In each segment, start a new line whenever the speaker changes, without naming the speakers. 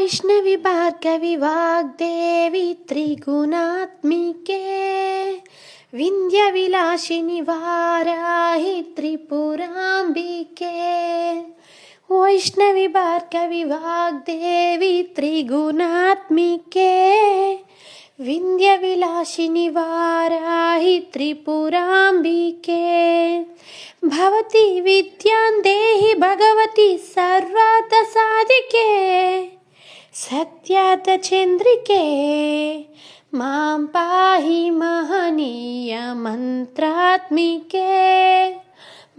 वैष्णवी भार्गवी वाग्देवी त्रिगुणात्मिके विंध्यविलासिनी वाराहि त्रिपुरांबिके। वैष्णवी भार्गवी वाग्देवी त्रिगुणात्मिके विंध्यविलासिनी वाराहि त्रिपुरांबिके। भवती विद्यां देहि भगवती सर्वार्थसाधिके सत्यार्थचन्द्रिके मां पाहि महनीय मंत्रात्मिके।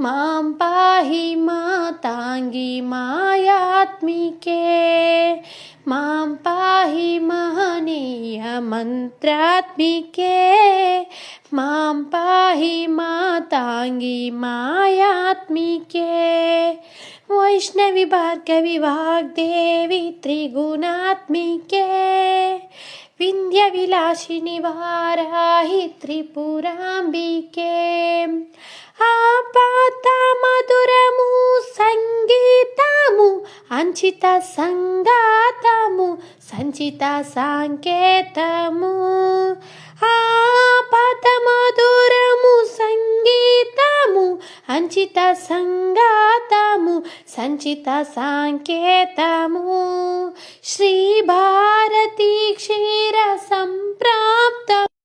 मां पाहि मातांगी मायात्मिके मां पाहि महनीय मंत्रात्मिके मां पाहि मातांगी मायात्मिके। वैष्णवी भार्गवी वाग्देवी त्रिगुणात्मिके विंध्यविलासिनी वाराहि त्रिपुरांबिके। आपात मधुरमु संगीतमु अंचित संगातमु संचित सांकेतमु। आपात मधुरमु संगीतमु अंचित संगातमु संचित सांकेतमु। श्री भारती क्षीर संप्राप्त